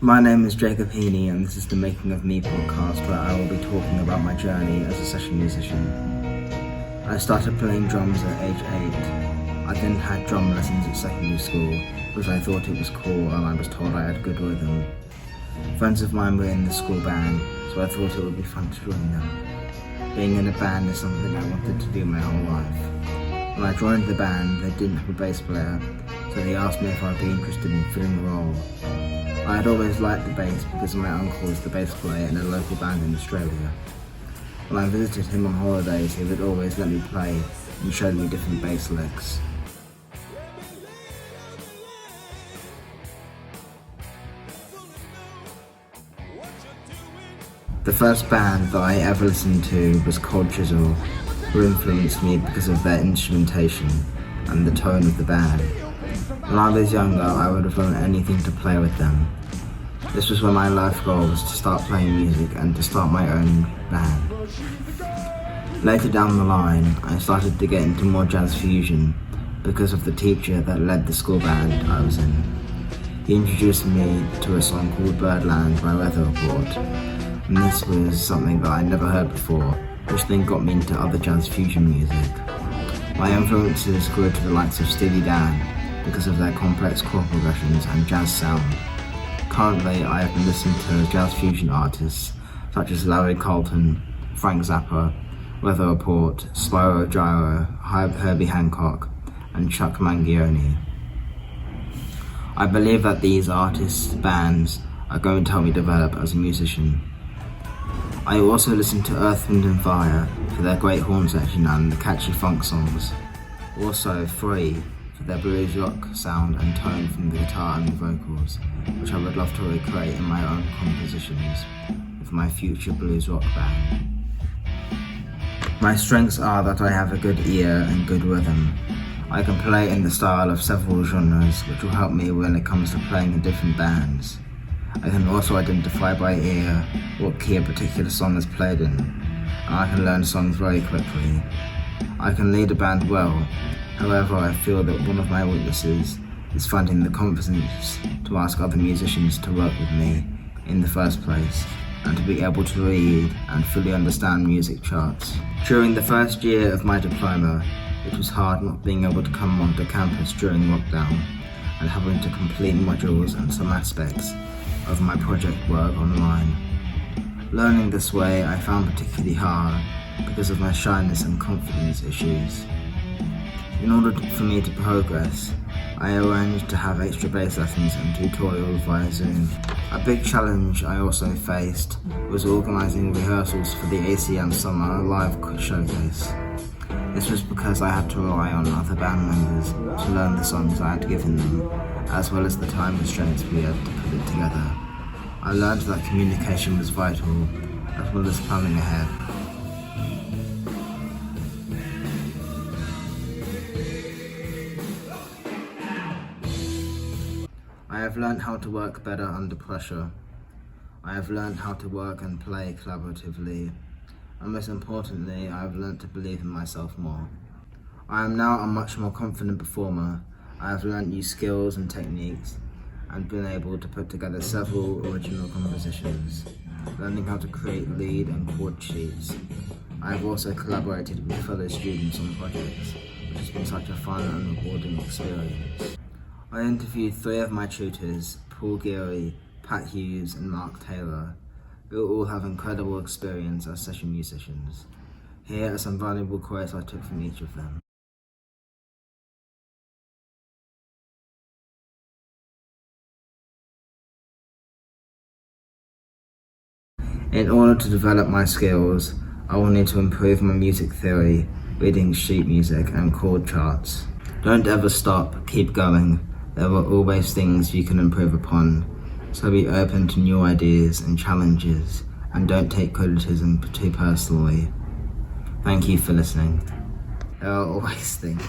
My name is Jacob Heaney, and this is the Making of Me podcast, where I will be talking about my journey as a session musician. I started playing drums at age 8. I then had drum lessons at secondary school because I thought it was cool and I was told I had good rhythm. Friends of mine were in the school band, so I thought it would be fun to join them. Being in a band is something I wanted to do my whole life. When I joined the band, they didn't have a bass player, so they asked me if I'd be interested in filling the role. I had always liked the bass because my uncle is the bass player in a local band in Australia. When I visited him on holidays, he would always let me play and showed me different bass licks. The first band that I ever listened to was Cold Chisel, who influenced me because of their instrumentation and the tone of the band. When I was younger, I would have done anything to play with them. This was when my life goal was to start playing music and to start my own band. Later down the line, I started to get into more jazz fusion because of the teacher that led the school band I was in. He introduced me to a song called Birdland by Weather Report, and this was something that I'd never heard before, which then got me into other jazz fusion music. My influences grew to the likes of Steely Dan because of their complex chord progressions and jazz sound. Currently, I have been listening to jazz fusion artists such as Larry Carlton, Frank Zappa, Weather Report, Spyro Gyro, Herbie Hancock, and Chuck Mangione. I believe that these artists' bands are going to help me develop as a musician. I also listen to Earth, Wind & Fire for their great horn section and the catchy funk songs. Also Free for their blues rock sound and tone from the guitar and the vocals, which I would love to recreate in my own compositions with my future blues rock band. My strengths are that I have a good ear and good rhythm. I can play in the style of several genres, which will help me when it comes to playing in different bands. I can also identify by ear what key a particular song is played in, and I can learn songs very quickly. I can lead a band well, however I feel that one of my weaknesses is finding the confidence to ask other musicians to work with me in the first place, and to be able to read and fully understand music charts. During the first year of my diploma, it was hard not being able to come onto campus during lockdown and having to complete modules and some aspects of my project work online. Learning this way I found particularly hard because of my shyness and confidence issues. In order for me to progress, I arranged to have extra bass lessons and tutorials via Zoom. A big challenge I also faced was organising rehearsals for the ACM Summer Live Showcase. This was because I had to rely on other band members to learn the songs I had given them, as well as the time constraints we had to put it together. I learned that communication was vital, as well as planning ahead. I have learned how to work better under pressure. I have learned how to work and play collaboratively. And most importantly, I have learned to believe in myself more. I am now a much more confident performer. I have learned new skills and techniques and been able to put together several original compositions, learning how to create lead and chord sheets. I have also collaborated with fellow students on projects, which has been such a fun and rewarding experience. I interviewed 3 of my tutors, Paul Geary, Pat Hughes and Mark Taylor, who all have incredible experience as session musicians. Here are some valuable quotes I took from each of them. In order to develop my skills, I will need to improve my music theory, reading sheet music and chord charts. Don't ever stop, keep going. There are always things you can improve upon, so be open to new ideas and challenges, and don't take criticism too personally. Thank you for listening. There are always things.